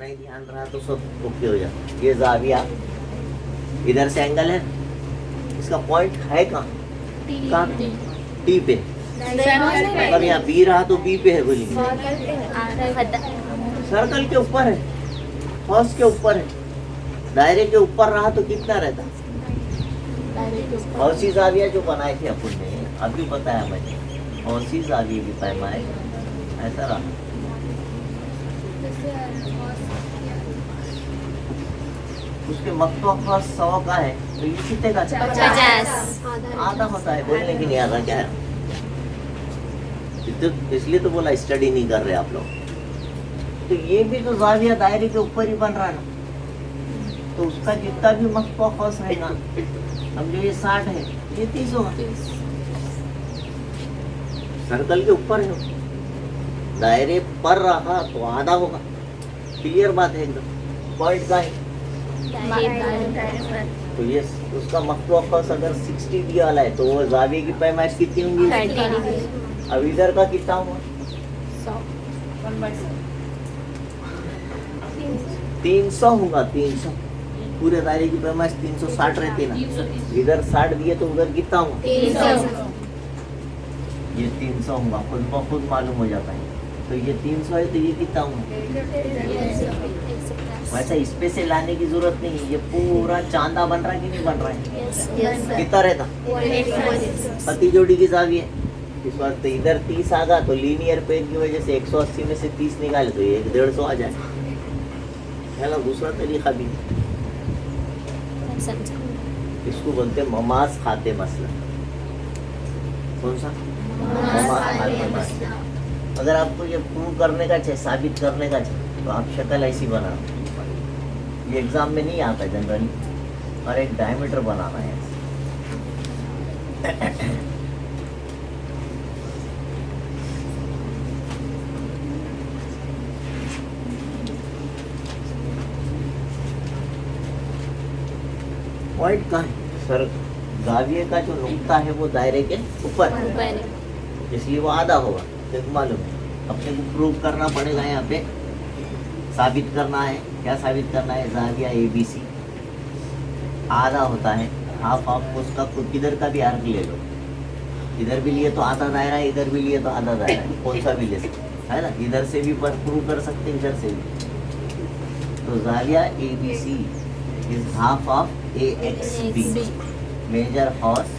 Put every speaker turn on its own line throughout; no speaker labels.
नहीं ध्यान रहा तो सब ओके हो जाता। ये जाविया इधर से एंगल है, इसका पॉइंट है कहाँ? टी पे। अगर यहाँ बी रहा तो बी पे है, बोलिए। सर्कल के ऊपर है, हॉर्स के ऊपर है। दायरे के ऊपर रहा तो कितना रहता? हॉर्सी जाविया जो बनाए थे अपन ने, अभी बताया मैंने, हॉर्सी जाविया की पैमाए ऐसा रहा। उसके मक्तों का 100 का है तो ये कितने का?
50
आधा होता है। बोलने की नहीं आता क्या है? इसलिए तो बोला स्टडी नहीं कर रहे आप लोग। तो ये भी तो जाविया दायरे के ऊपर ही बन रहा है ना, तो उसका जितना भी मक्तों खौस है ना, समझो ये 60 है, ये 30 होगा। सर्कल के ऊपर है, दायरे पर रहा तो आधा होगा। क्लियर बात है एकदम। पॉइंट का है तो ये उसका मक्तों खौस अगर 60 दिया वाला है तो वो जाविये की पैमाइश कितनी होंगी? अब इधर का कितना हुआ? 300 होगा। 300 पूरे दायरे की पैमाइश 360 रहती ना। इधर 60 दिए तो उधर कितना हुआ?
300
ये 300 होगा, खुद ब खुद मालूम हो जाता है। तो ये 300 है तो ये कितना हुआ? वैसा इस पे से लाने की जरूरत नहीं है, ये पूरा चांदा बन रहा है कि नहीं बन रहा है? कितना रहता? पति जोड़ी की जावी है इस वक्त। इधर 30 आ गया तो लीनियर पेयर की वजह से 180 में से 30 निकाले तो ये 150 आ जाए है ना। दूसरा तरीका भी, इसको बोलते हैं ममाज खाते मसला। कौन सा? ममाज खाते मसला। अगर आपको ये प्रूव करने का चाहिए, साबित करने का चाहिए, तो आप शक्ल ऐसी बना। ये एग्जाम में नहीं आता जनरली, और एक डायमीटर बनाना है। पॉइंट कहाँ है? सर जाविये का जो नुक्ता है वो दायरे के ऊपर है, इसलिए वो आधा होगा। तो मालूम है, अपने को प्रूव करना पड़ेगा। यहाँ पे साबित करना है। क्या साबित करना है? जाविया ABC आधा होता है। हाफ ऑफ उसका खुद किधर का भी आर्क ले लो, इधर भी लिए तो आधा दायरा है, इधर भी लिए तो आधा दायरा है, कौन सा भी ले सकते है ना। इधर से भी पर प्रूव कर सकते हैं, इधर से भी। तो जाविया ABC is half of AXB। Measure horse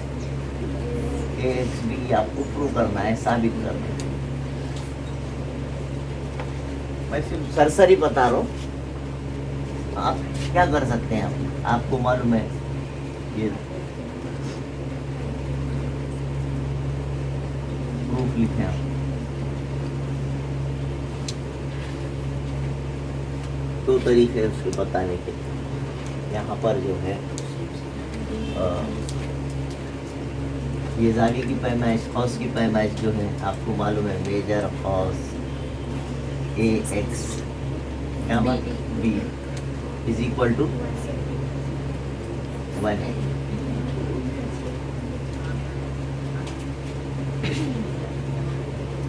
AXB आपको प्रूव करना है, साबित करना है। मैं सिर्फ सरसरी बता रहा हूँ, आप क्या कर सकते हैं? आपको मालूम है ये प्रूफ लिखे आप। दो तरीके हैं उसको बताने के। यहाँ पर जो है ये जाविये की पैमाइश, हॉर्स की पैमाइश जो है आपको मालूम है, मेजर हॉर्स AX क्या बात B is equal to 1।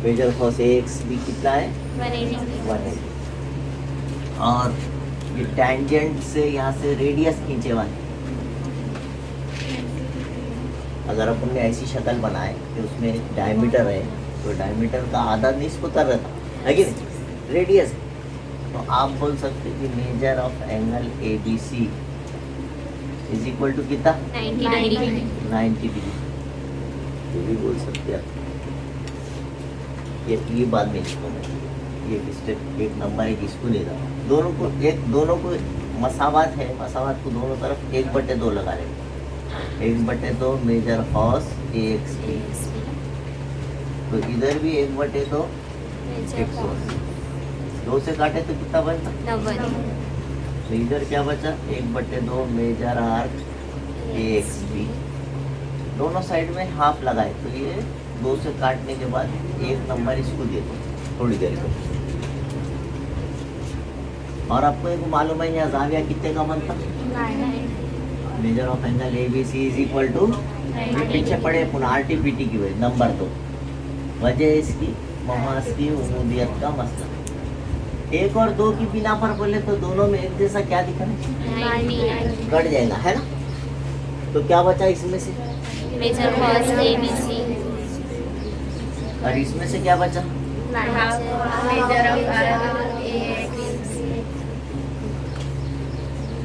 Measure horse AXB कितना है? 180। और ये टेंजेंट से यहाँ से रेडियस खींचे वाले, अगर अपन ने ऐसी शक्ल बनाए कि उसमें डायमीटर है तो डायमीटर का आधा निस्फ उतर रहता है कि नहीं, रेडियस। तो आप बोल सकते कि measure of angle ABC is equal to कितना? 90 डिग्री। ये भी बोल सकते हैं। ये बाद में इसको ये स्टेप एक नंबर है, इसको नहीं था। दोनों को मसावात है, मसावात को दोनों तरफ 1/2 लगा लेंगे। 1/2 मेजर हॉर्स AXB, तो इधर भी 1/2 180। 2 से काटे तो कितना बचा? 90। तो इधर क्या बचा? 1/2 मेजर आर्क AXB। दोनों साइड में हाफ लगाए तो ये 2 से काटने के बाद 1 नंबर इसको दे दो थोड़ी देर को। और आपको एक मालूम है यहाँ जाविया कितने का बनता? Measure of angle ABC is equal to, पीछे पड़े पुनः RTPT की वजह नंबर 2, वजह इसकी ममास की उमूदियत का मसला। एक और दो की बिना पर बोले तो दोनों में एक जैसा क्या दिख रहा है?
90
कट जाएगा, है ना? तो क्या बचा इसमें से?
मेजर कॉस ABC
और इसमें से क्या बचा?
मेजर ऑफ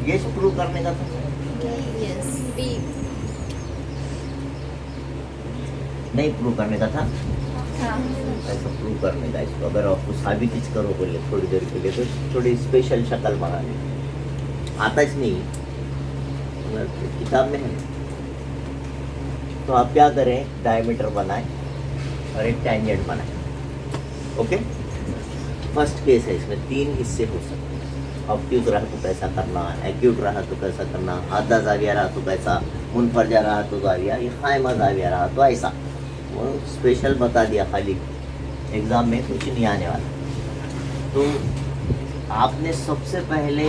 ये प्रूव करने का था।
यस B
नहीं प्रूव करने का था, ऐसा प्रूव करने का। इसको अगर आपको साबित ही करो बोले थोड़ी देर के लिए तो थोड़ी स्पेशल शक्ल बना ले, आता ही नहीं मगर किताब में है। तो आप क्या करें, डायमीटर बनाए और एक टैंजेंट बनाए। ओके, फर्स्ट केस है, इसमें 3 हिस्से हो सकते हैं। ऑब्ट्यूज रहा तो कैसा करना, एक्यूट रहा तो कैसा करना, आधा जाविया रहा तो कैसा, मुनफरजा रहा तो जाविया, ये खायमा जाविया रहा तो ऐसा। वो स्पेशल बता दिया, खाली एग्जाम में कुछ नहीं आने वाला। तो आपने सबसे पहले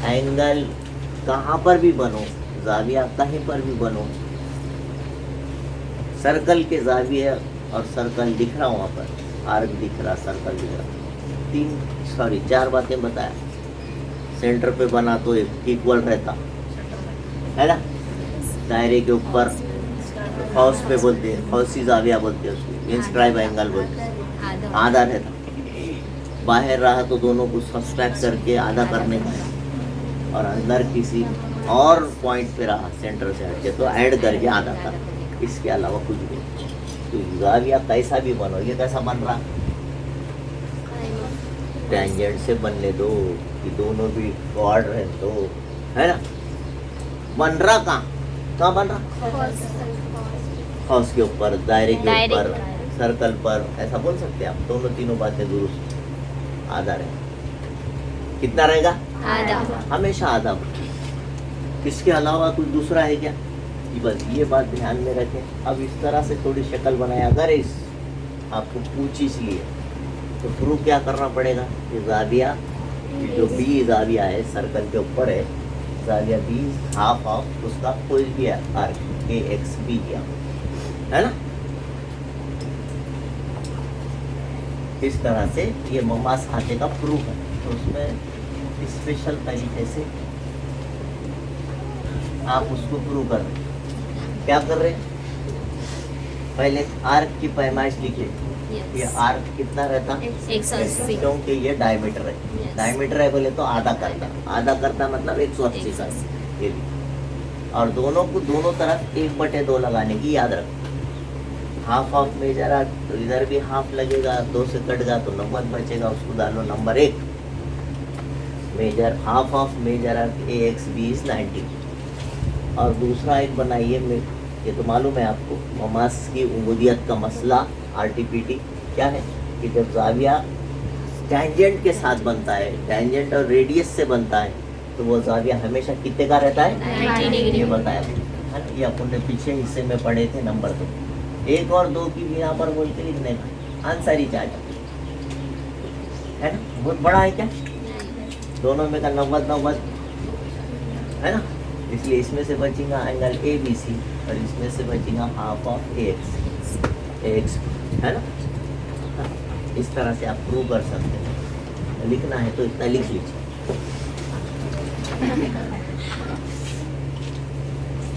एंगल कहाँ पर भी बनो, जाविया कहीं पर भी बनो, सर्कल के जाविया और सर्कल दिख रहा वहाँ पर, आर्क दिख रहा, सर्कल दिख रहा, 4 बातें बताया। सेंटर पे बना तो इक्वल रहता है ना, दायरे के ऊपर हाउस पे बोलते हैं, हाउसी जाविया बोलते हैं उसको, इंस्क्राइब एंगल बोलते हैं, आधा रहता। बाहर रहा तो दोनों को सब्सट्रैक्ट करके आधा करने का, और अंदर किसी और पॉइंट पे रहा सेंटर से हटके तो ऐड करके आधा कर, इसके अलावा कुछ भी। तो जाविया कैसा भी बनो, ये कैसा बन रहा, टैंजेंट से बनने दो कि दोनों भी क्वाड रहे तो, है ना? बन रहा कहाँ बन रहा? हाउस के ऊपर, दायरे के ऊपर, सर्कल पर, ऐसा बोल सकते हैं आप। दोनों तीनों बातें दुरुस्त, आधा रहे। कितना रहेगा?
आधा,
हमेशा आधा। इसके अलावा कुछ दूसरा है क्या? कि बस ये बात ध्यान में रखें। अब इस तरह से थोड़ी शक्ल बनाया, अगर इस आपको पूछ इसलिए तो प्रूव क्या करना पड़ेगा? ये जाविया, जो बी जाविया है सर्कल के ऊपर है, जाविया बी हाफ ऑफ उसका कोई भी आर्क AXB किया, है ना? इस तरह से ये ममास खाते का प्रूफ है। तो उसमें स्पेशल तरीके से आप उसको प्रूव कर रहे हैं। क्या कर रहे हैं? पहले आर्क की पैमाइश लिखिए। ये आर्क कितना रहता?
180,
क्योंकि ये डायमीटर है।
Yes.
डायमीटर है बोले तो आधा करता मतलब 180 का ये भी। और दोनों को दोनों तरफ 1/2 लगाने की याद रखो। हाफ ऑफ मेजर आर्क, तो इधर भी हाफ लगेगा, 2 से कट गया तो 90 बचेगा, उसको डालो number 1। Measure half of measure arc AXB is 90। और दूसरा एक बनाइए, ये तो मालूम है आपको, ममास की उमूदियत का मसला, RTPT क्या है कि जब जाविया टैंजेंट के साथ बनता है, टैंजेंट और रेडियस से बनता है, तो वो जाविया हमेशा कितने का रहता है?
90 डिग्री।
ये बताया है ना, ये अपन ने पीछे हिस्से में पढ़े थे नंबर 2। 1 और 2 की बिना पर बोल के लिखने का आंसर ही चाहिए, है ना? बहुत बड़ा है क्या? दोनों में का 90 है ना? इसलिए इसमें से बचेगा एंगल ABC और इसमें से बचेगा हाफ ऑफ AX, है ना? इस तरह से आप प्रूव कर सकते हैं। लिखना है तो इतना लिख लीजिए।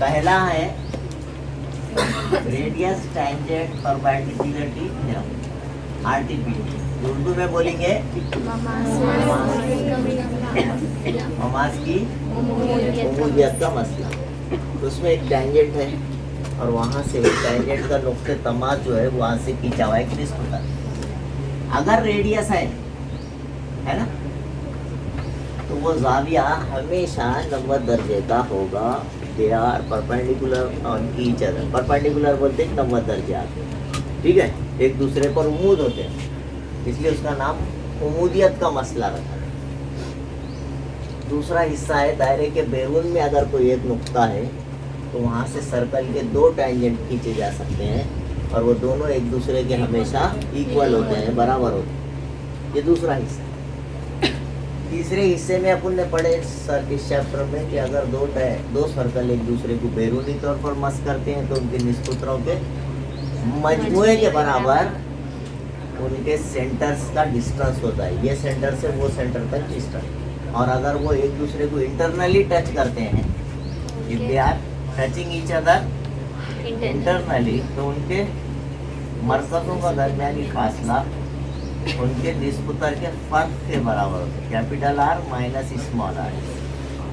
पहला है radius tangent perpendicularity theorem, RTPT। Urdu में बोलेंगे ममास की उमूदियत का मसला। उसमें एक टैंजेंट है और वहाँ से टैंजेंट का नुक्ते तमाज जो है वहाँ से खींचा हुआ है क्रिस्प होता है। अगर रेडियस है ना, तो वो जाविया हमेशा 90 दर्जे का होगा। They are perpendicular on each other. Perpendicular बोलते हैं 90 दर्जे आते हैं, ठीक है, एक दूसरे पर उमूद होते हैं, इसलिए उसका नाम उमूदियत का मसला रखा है। दूसरा हिस्सा है दायरे के बैरून में अगर कोई एक नुक्ता है तो वहाँ से सर्कल के 2 टैंजेंट खींचे जा सकते हैं और वो दोनों एक दूसरे के हमेशा इक्वल होते हैं, बराबर होते हैं। ये दूसरा हिस्सा। तीसरे हिस्से में अपन ने पढ़े सर इस चैप्टर में कि अगर 2 सर्कल एक दूसरे को बैरूनी तौर पर मस करते हैं तो उनके निष्पुत्रों के मजमुए के बराबर उनके सेंटर्स का डिस्टेंस होता है, ये सेंटर से वो सेंटर तक डिस्टेंस। और अगर वो एक दूसरे को इंटरनली टच करते हैं, if they are touching each other internally, तो उनके मरकजों का दरमियानी फासला उनके निस्बतर के फर्क के बराबर होता है, capital R minus small R,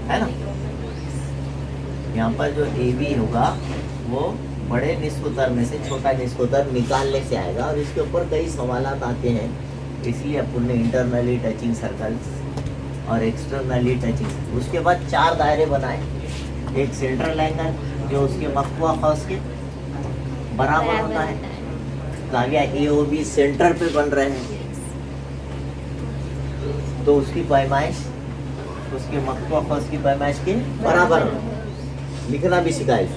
है ना। यहाँ पर जो ए बी होगा वो बड़े निस्बतर में से छोटा निस्बतर निकालने से आएगा, और इसके ऊपर कई सवालात आते हैं, इसलिए अपन ने इंटरनली टचिंग सर्कल्स और एक्सटर्नली टचिंग। उसके बाद 4 दायरे बनाए, एक सेंट्रल एंगल जो उसके मकवा खौस के बराबर होता है, जाविया ए ओ बी सेंटर पे बन रहे हैं, तो उसकी पैमाइश उसके मकवा खौस की पैमाइश के बराबर होता है। लिखना भी सिखाए,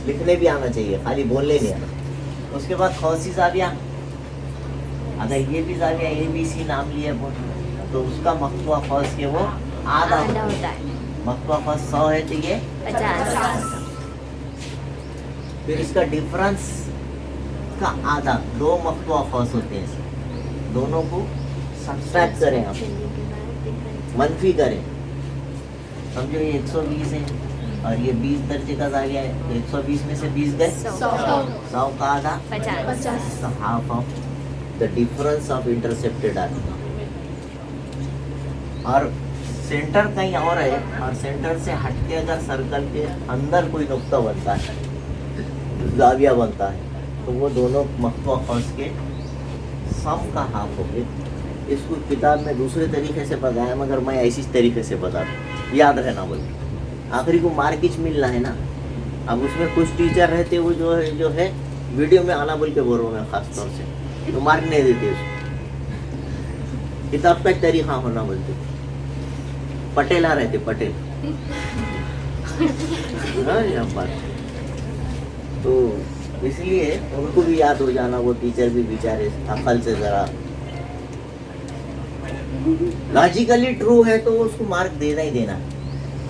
लिखने भी आना चाहिए, खाली बोलने नहीं आना। उसके बाद खौसी जाविया, अगर ये भी जाविया ए बी सी नाम लिए तो उसका मकवा खौस के वो आधा होता है। मकवा खौस 100 है तो ये
50।
फिर इसका डिफरेंस का आधा, 2 मकवा खौस होते हैं, दोनों को सब्ट्रैक्ट करें, हम मनफी करें। समझो ये 120 है और ये 20 दर्जे का जाविया है, तो 120 में से 20 गए 100 का आधा
50।
Half of the difference of intercepted arc. और सेंटर कहीं और है, और सेंटर से हटके अगर सर्कल के अंदर कोई नुक्ता बनता है, जाविया बनता है, तो वो दोनों मकवा खौस के सम का हाफ हो गए। इसको किताब में दूसरे तरीके से बताया, मगर मैं ऐसी तरीके से बता दूँ, याद रहना बोल। आखिरी को मार्किच मिलना है ना। अब उसमें कुछ टीचर रहते वो जो है वीडियो में आना बोल के बोल रहा हूँ मैं खास तौर से, तो मार्क नहीं देते उसको। किताब का तरीका होना बोलते, पटेला रहते पटेल। हाँ यहाँ पर तो इसलिए उनको भी याद हो जाना, वो टीचर भी बेचारे अकल से जरा लॉजिकली ट्रू है तो उसको मार्क देना ही देना,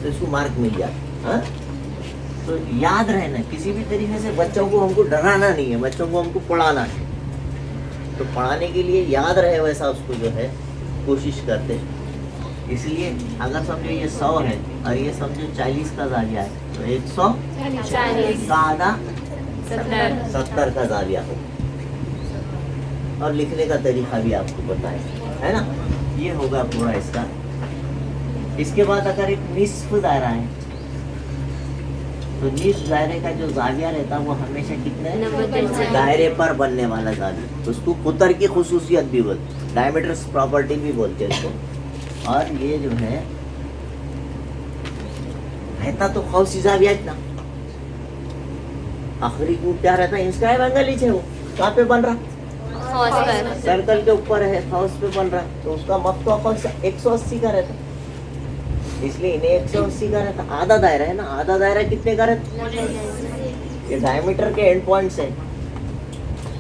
तो इसको मार्क मिल जाता। हाँ? तो याद रहना, किसी भी तरीके से बच्चों को हमको डराना नहीं है, बच्चों को हमको पढ़ाना है। तो पढ़ाने के लिए याद रहे वैसा उसको जो है कोशिश करते। इसलिए अगर समझो ये 100 है और ये समझो 40 का जाविया है, तो 140 का आधा 70 का जाविया हो। और लिखने का तरीका भी आपको बताएं, है ना। ये होगा पूरा इसका। इसके बाद अगर एक निस्फ दायरा है, तो निस्फ दायरे का जो जाविया रहता है वो हमेशा कितना है, दायरे पर बनने वाला जाविया, तो उसको कुतर की खुसूसियत भी बोलते, डायमीटर्स प्रॉपर्टी भी बोलते हैं इसको। और ये जो है रहता तो खौसी जाविया इतना, आखिरी को क्या रहता है, इंस्क्राइब एंगल ही है, वो कहाँ पे बन रहा, सर्कल के ऊपर है, हाउस पे बन रहा है, तो उसका मकवा खौस 180 का रहता, इसलिए इन्हें 180 का रहता। आधा दायरा है ना, आधा दायरा कितने का रहता, ये डायमीटर के एंड पॉइंट्स है,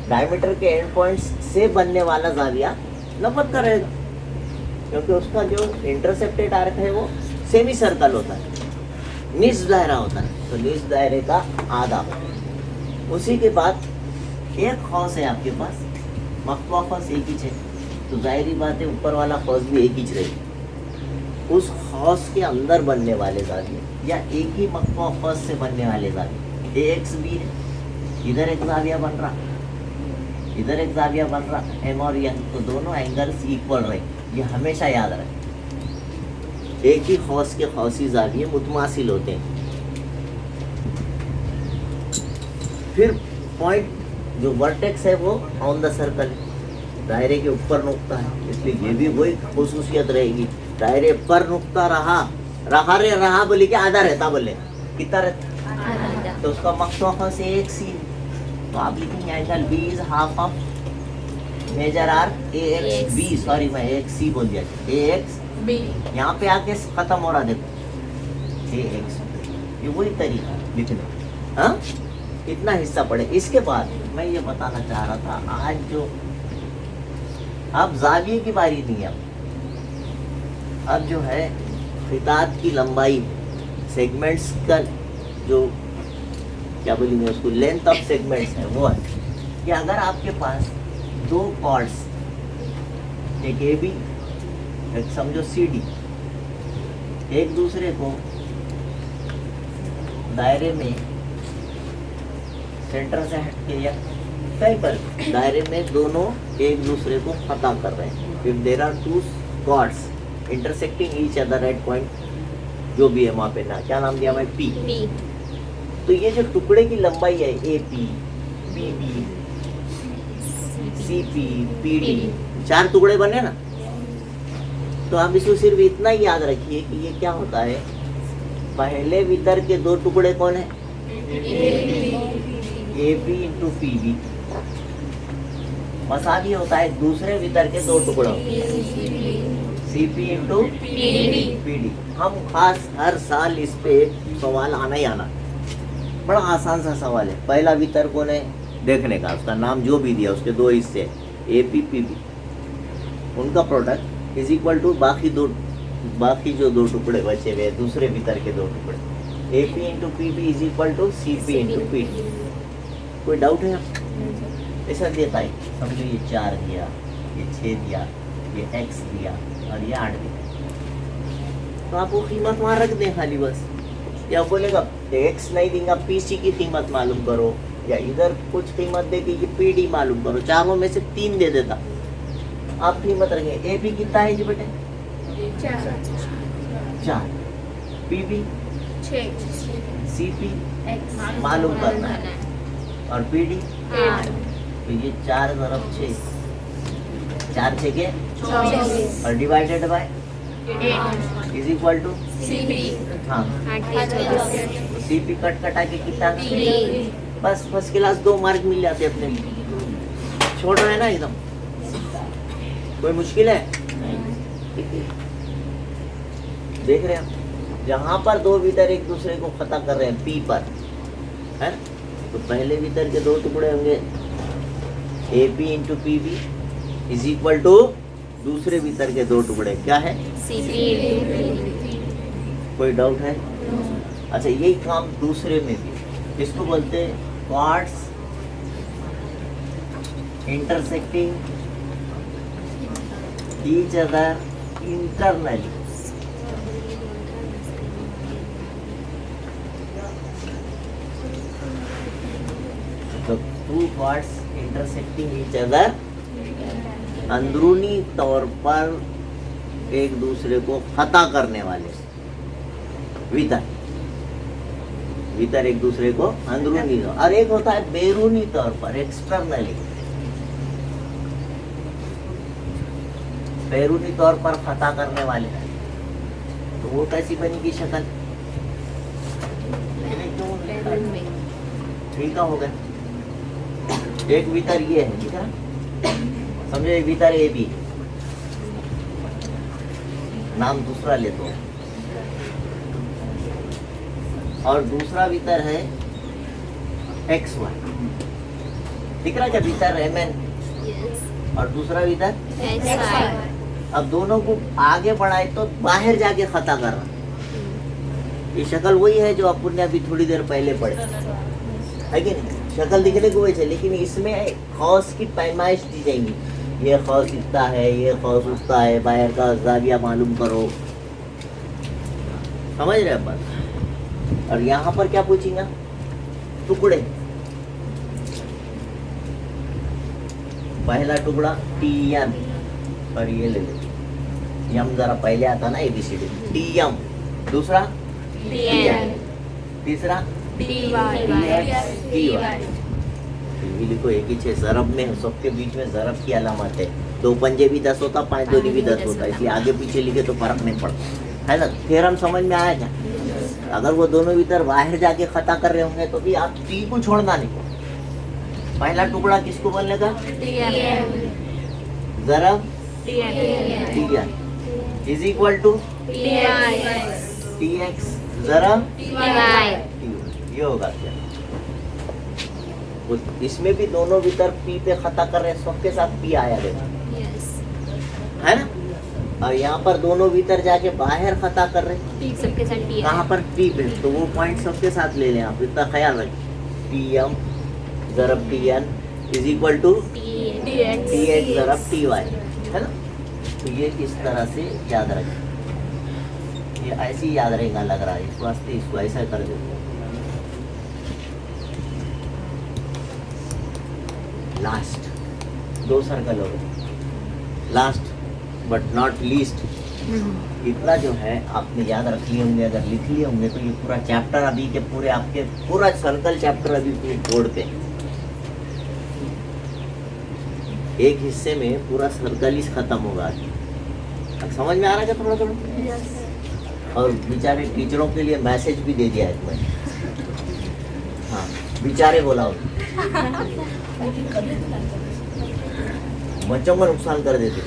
डायमीटर के एंड पॉइंट्स से बनने वाला जाविया 90 का रहेगा, क्योंकि उसका जो इंटरसेप्टेड आर्क है वो सेमी सर्कल होता है, निस्फ दायरा होता है, तो निस्फ दायरे का आधा। उसी के बाद एक खौस है आपके पास, मकवा खौस एक ही है, तो जाहिर बात है ऊपर वाला खौस भी एक ही रहेगी। उस खौस के अंदर बनने वाले जाविये या एक ही मकवा खौस से बनने वाले जाविये एक्स बी है, इधर एक जाविया बन रहा, इधर एक जाविया बन रहा, एम और एन, तो दोनों एंगल्स इक्वल रहे, ये हमेशा याद रहे। एक ही खौस के खौसी जाविये मुतमासिल होते हैं। फिर पॉइंट जो वर्टेक्स है वो ऑन द सर्कल, दायरे के ऊपर नुक्ता है, इसलिए ये भी वही खुसूसियत रहेगी, दायरे पर नुक्ता रहा बोले कि आधा रहता, बोले कितना रहता, तो उसका मकवा खौस एक सी, तो आप लिखेंगे angle B is half of measure arc A X B, sorry मैं एक सी बोल दिया, ए एक्स बी, यहाँ पे आके खत्म हो रहा, देखो ए एक्स, ये वही तरीका लिखने। हाँ, इतना हिस्सा पड़े। इसके बाद मैं ये बताना चाह रहा था, आज जो अब जाविये की बारी नहीं है, अब जो है खिताब की लंबाई, सेगमेंट्स का जो क्या बोलेंगे उसको, लेंथ ऑफ सेगमेंट्स है वो है कि अगर आपके पास 2 कॉर्ड्स एक ए बी, एक समझो सी डी, एक दूसरे को दायरे में सेंटर से हटके या कहीं पर दायरे में दोनों एक दूसरे को फतह कर रहे हैं। If there are two chords intersecting each other at point, जो भी है वहाँ पे ना, क्या नाम दिया मैं, पी। तो ये जो टुकड़े की लंबाई है A P, P B, C P, P D, 4 टुकड़े बने ना, तो आप इसको सिर्फ इतना ही याद रखिए कि ये क्या होता है, पहले वितर के 2 टुकड़े कौन है, A P into P B, मसावी होता है दूसरे वितर के 2 टुकड़ों, C P into P D. हम खास हर साल इस पे सवाल आना ही आना, बड़ा आसान सा सवाल है। पहला वितर कौन है देखने का, उसका नाम जो भी दिया, उसके 2 हिस्से ए पी पी बी, उनका प्रोडक्ट इज इक्वल टू बाकी जो 2 टुकड़े बचे हुए दूसरे वितर के 2 टुकड़े, A P into P B is equal to C P into P D. कोई डाउट है? ऐसा देता है, समझो ये 4 दिया, ये 6 दिया, ये x दिया और ये 8 दिया, तो आप वो कीमत वहाँ रख दें खाली बस। या बोलेगा x नहीं देंगे, पीसी की कीमत मालूम करो, या इधर कुछ कीमत दे के ये पीडी मालूम करो, चारों में से 3 दे देता, आप कीमत रखें। ए पी कितना है जी बेटे? 4, पी बी
6,
सी पी मालूम करना है, और पी डी, तो ये 4 × 6, 4 6 के
24,
और divided by
8,
is equal to,
CP
हाँ,
28,
सी पी कट कटा के कितना,
3,
बस फर्स्ट क्लास 2 मार्क मिल जाते अपने। छोड़ रहे हैं ना एकदम, कोई मुश्किल है? देख रहे हैं जहाँ पर 2 वितर एक दूसरे को फतह कर रहे हैं पी पर, है, तो पहले वितर के 2 टुकड़े होंगे A P into P B is equal to दूसरे वितर के 2 टुकड़े क्या है,
CP
कोई डाउट है? अच्छा, यही काम दूसरे में भी, इसको बोलते हैं chords intersecting each other internally. तो 2 कॉर्ड्स इंटरसेक्टिंग ईच अदर, अंदरूनी तौर पर एक दूसरे को फतह करने वाले वितर एक दूसरे को अंदरूनी, और एक होता है बैरूनी तौर पर, एक्सटर्नली। बैरूनी तौर पर फतह करने वाले, तो वो कैसी बनेगी शक्ल? ठीक हो गया। एक वितर ये है, ठीक है, समझो एक वितर ए बी, नाम दूसरा ले दो, और दूसरा वितर है एक्स वाई, दिख रहा क्या वितर एम एन, और दूसरा वितर
SI
अब दोनों को आगे बढ़ाए तो बाहर जाके खता करना। ये शक्ल वही है जो अपन ने अभी थोड़ी देर पहले पढ़े, है कि नहीं? शक्ल दिखने को वही है, लेकिन इसमें खौस की पैमाइश दी जाएगी, ये खौस इतना है, ये खौस उतना है, बाहर का जाविया मालूम करो, समझ रहे अपन? और यहाँ पर क्या पूछेंगे? टुकड़े, पहला टुकड़ा टी एम, और ये ले लो यम, जरा पहले आता ना ABCD, टी एम, दूसरा
TN
तीसरा
TY
ये लिखो, एक ही 6 ज़रब में सबके बीच में ज़रब की अलामत है, 2 पंजे भी 10 होता, 5 दूनी भी 10 होता, इसलिए आगे पीछे लिखे तो फर्क नहीं पड़ता, है ना? थ्योरम समझ में आया क्या? अगर वो दोनों भीतर बाहर जाके खता कर रहे होंगे तो भी आप टी को छोड़ना नहीं। पहला टुकड़ा किसको बोलने का? ज़रब TN is equal to TX ज़रब ये होगा क्या? इसमें भी दोनों भीतर पी पे खता कर रहे हैं, सबके साथ पी आया है ना? और यहाँ पर दोनों भीतर जाके बाहर खता कर रहे हैं, कहाँ पर पी पे, तो वो पॉइंट सबके साथ ले लें आप, इतना ख्याल रखें। TM ज़रब TN is equal to TX ज़रब TY, है ना? तो ये इस तरह से याद रखें, ये ऐसे ही याद रहेगा लग रहा है, इस वास्ते इसको ऐसा कर देते हैं। लास्ट 2 सर्कल हो गए, लास्ट बट नॉट लीस्ट। इतना जो है आपने याद रख लिए होंगे, अगर लिख लिए होंगे तो ये पूरा चैप्टर अभी के पूरे आपके पूरा सर्कल चैप्टर अभी बोर्ड पे एक हिस्से में पूरा सर्कल ही खत्म होगा। अब समझ में आ रहा है क्या थोड़ा थोड़ा? और बेचारे टीचरों के लिए मैसेज भी दे दिया है मैंने। हाँ बेचारे बोला बच्चों का नुकसान कर देते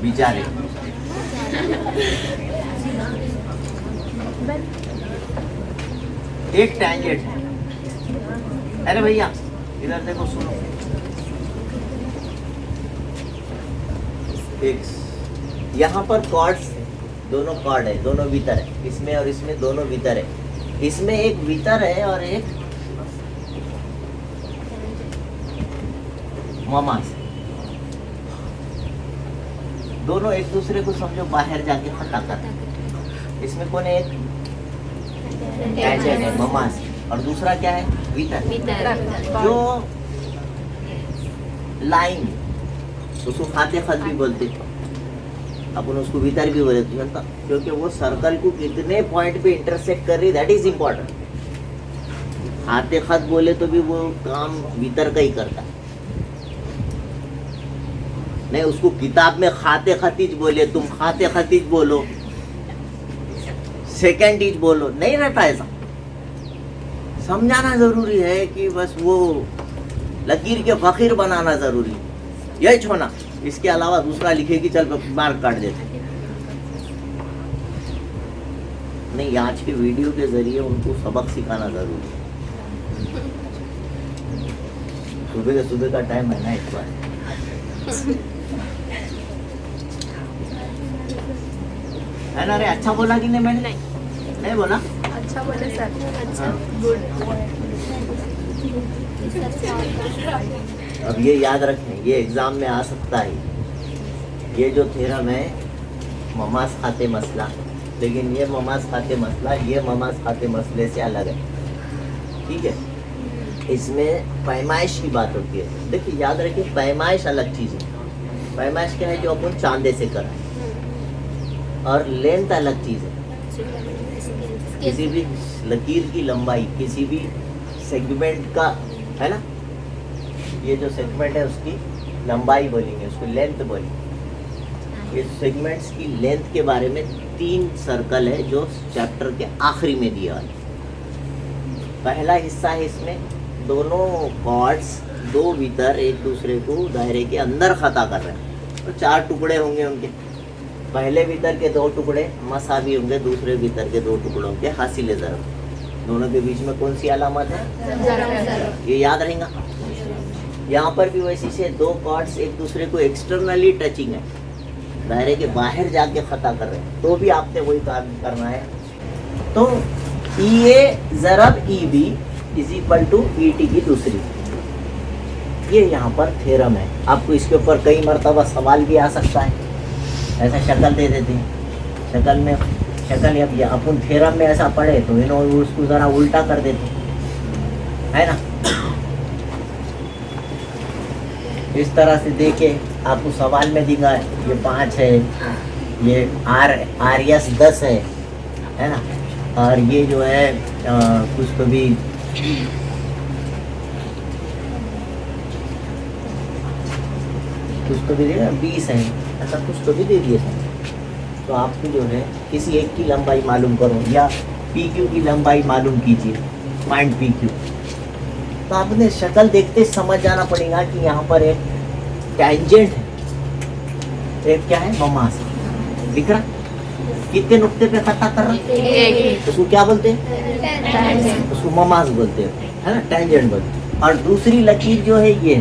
बेचारे। एक टैंजेंट है, अरे भैया इधर देखो सुनो, एक यहाँ पर कॉर्ड्स, दोनों कॉर्ड है, दोनों वितर है, इसमें और इसमें दोनों वितर है। इसमें एक वितर है और एक ममास, दोनों एक दूसरे को समझो बाहर जाके खता कर। इसमें कौन है? एक टैंजेंट है ममास, और दूसरा क्या है? वितर। जो लाइन उसको खाते खत भी बोलते, अपन उसको वितर भी बोलते हैं, क्योंकि वो सर्कल को कितने पॉइंट पे इंटरसेक्ट कर रही, दैट इज इम्पोर्टेंट। खाते खत बोले तो भी वो काम वितर का ही करता है, नहीं उसको किताब में खाते खतीज बोले, तुम खाते खतीज बोलो, सेकेंड इज बोलो, नहीं रहता ऐसा। समझाना जरूरी है कि बस वो लकीर के फकीर बनाना जरूरी है, यही छोना, इसके अलावा दूसरा लिखेगी चल मार्क काट देते। नहीं, आज के वीडियो के जरिए उनको सबक सिखाना जरूरी है। सुबह का टाइम है ना, एक बार है ना रे? अच्छा बोला कि नहीं मैंने? नहीं बोला?
अच्छा बोले सर, अच्छा गुड।
अब ये याद रखें, ये एग्जाम में आ सकता है। ये जो थ्योरम है ममास खाते मसला, लेकिन ये ममास खाते मसला ये ममास खाते मसले से अलग है, ठीक है? इसमें पैमाइश की बात होती है। देखिए याद रखिए, पैमाइश अलग चीज़ है। पैमाइश क्या है? जो अपन चांदे से कराए, और लेंथ अलग चीज़ है। किसी भी लकीर की लंबाई, किसी भी सेगमेंट का, है ना, ये जो सेगमेंट है उसकी लंबाई बोलेंगे, उसको लेंथ बोलेंगे। इस सेगमेंट्स की लेंथ के बारे में 3 सर्कल है जो चैप्टर के आखिरी में दिया है। पहला हिस्सा है, इसमें दोनों कॉर्ड्स, 2 वितर एक दूसरे को दायरे के अंदर खता कर रहे हैं, तो 4 टुकड़े होंगे उनके। पहले वितर के 2 टुकड़े मसावी होंगे, दूसरे वितर के 2 टुकड़ों के हासिल ज़रब। दोनों के बीच में कौन सी अलामत है? ये याद रहेगा। यहाँ पर भी वैसी से 2 कॉर्ड्स एक दूसरे को एक्सटर्नली टचिंग है, दायरे के बाहर जाके खता कर रहे हैं, तो भी आपने वही काम करना है। तो EA ज़रब EB is equal to ET की दूसरी, ये यहाँ पर थ्योरम है। आपको इसके ऊपर कई मरतबा सवाल भी आ सकता है, ऐसा शक्ल दे देते हैं, शक्ल अब अपन थ्योरम में ऐसा पढ़े तो इन्होंने उसको ज़रा उल्टा कर देते, है ना? इस तरह से देखे आपको सवाल में दिखा ये 5 है, ये RS 10 है ना, और ये जो है कुछ तो भी देगा 20 है, ऐसा कुछ तो भी दे दिए सर। तो आपको जो है किसी एक की लंबाई मालूम करो, या PQ की लंबाई मालूम कीजिए, पॉइंट PQ। तो आपने शक्ल देखते समझ जाना पड़ेगा कि यहाँ पर एक टैंजेंट है, एक क्या है? ममास। दिख रहा? कितने नुक्ते पे खता कर रहा है? उसको क्या बोलते हैं? उसको ममास बोलते हैं, है ना, टैंजेंट बोलते हैं। और दूसरी लकीर जो है ये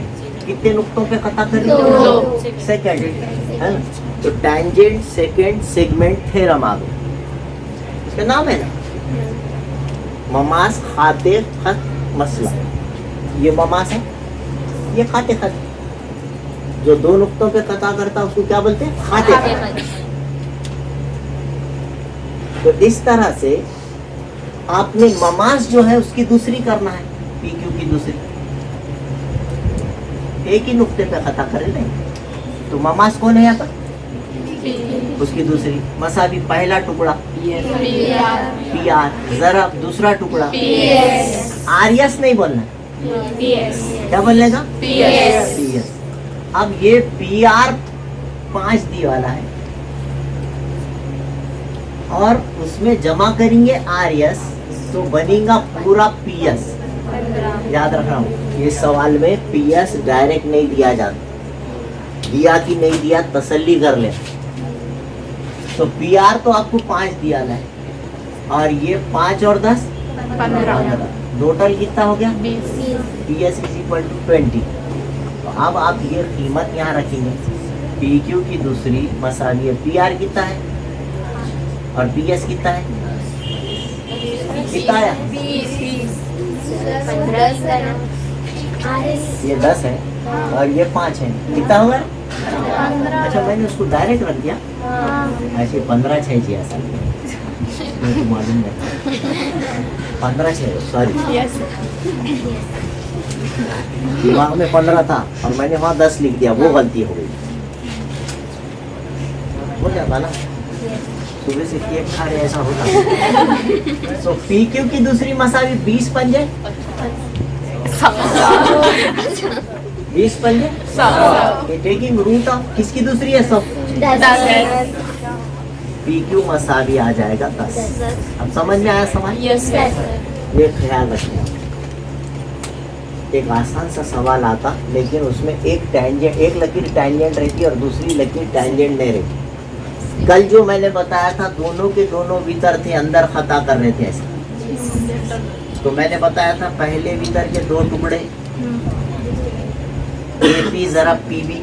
कितने नुक्तों पे खता कर रही है? सेकंड, है ना? तो टैंजेंट सेकंड सेगमेंट थ्योरम आ गया, इसका नाम है ना, ममास खाते खत मसला। ये ममास है, ये खाते खत। जो दो नुक्तों पे कता करता है उसको क्या बोलते हैं? खाते। तो इस तरह से आपने ममास जो है उसकी दूसरी करना है, पी क्यू की दूसरी। एक ही नुक्ते पे कता करे नहीं, तो ममास कौन है यहाँ पर? उसकी दूसरी। मसावी पहला टुकड़ा पी आर, जरा दूसरा टुकड़ा आर्यस नहीं बोलना, क्या बोलने का? P S. अब ये पी आर 5 दी वाला है और उसमें जमा करेंगे आर एस, तो बनेगा पूरा पी एस। याद रखना, ये सवाल में पी एस डायरेक्ट नहीं दिया जाता, दिया कि नहीं दिया तसल्ली कर ले। तो पी आर तो आपको 5 दिया है और ये 5 और 10 15, टोटल कितना हो गया? P S is equal to 20। तो अब आप ये कीमत यहाँ रखेंगे, पी क्यू की दूसरी मसावी पी आर कितना है और पी एस कितना है? कितना आया? ये 10 है और ये 5 है, कितना होगा? अच्छा, मैंने उसको डायरेक्ट रख दिया, ऐसे 15 6 जी ऐसा मुझे मालूम नहीं, 15 6, सॉरी दिमाग में 15 था और मैंने वहाँ 10 लिख दिया, वो गलती हो गई। हो जाता ना, सुबह से केक खा रहे ऐसा होता। सो पी क्यू की दूसरी मसावी 20 पंजे, 20 पंजे टेकिंग रूट ऑफ किसकी दूसरी है? 100। पी क्यू मसावी आ जाएगा 10। अब समझ में आया सवाल? ये ख्याल रखना, एक आसान सा सवाल आता लेकिन उसमें एक टेंजेंट, एक लकीर टेंजेंट रहती है और दूसरी लकीर टेंजेंट नहीं रहती। कल जो मैंने बताया था दोनों के दोनों वितर थे, अंदर खता कर रहे थे ऐसा। तो मैंने बताया था पहले वितर के 2 टुकड़े, एपी जरा पीबी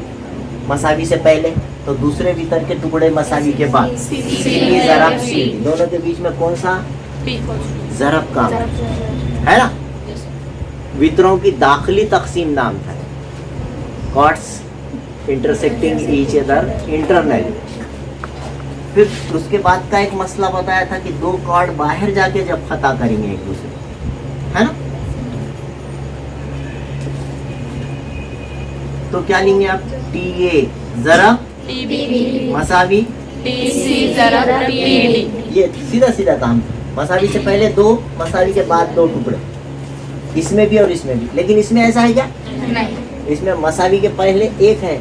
मसावी से पहले, तो दूसरे वितर के टुकड़े मसावी के बाद सीपी जरा सी, दोनों के बीच में कौन सा? जरब का है ना। वितरों की दाखिली तकसीम नाम था, chords intersecting each other internally. फिर उसके बाद का एक मसला बताया था कि 2 कॉर्ड बाहर जाके जब खता करेंगे एक दूसरे, है ना, तो क्या लेंगे आप? टी ए जरा मसावी ये सीधा सीधा काम। मसावी से पहले 2, मसावी के बाद 2 टुकड़े, इसमें भी और इसमें भी। लेकिन इसमें ऐसा है क्या? नहीं। इसमें मसावी के पहले 1 है,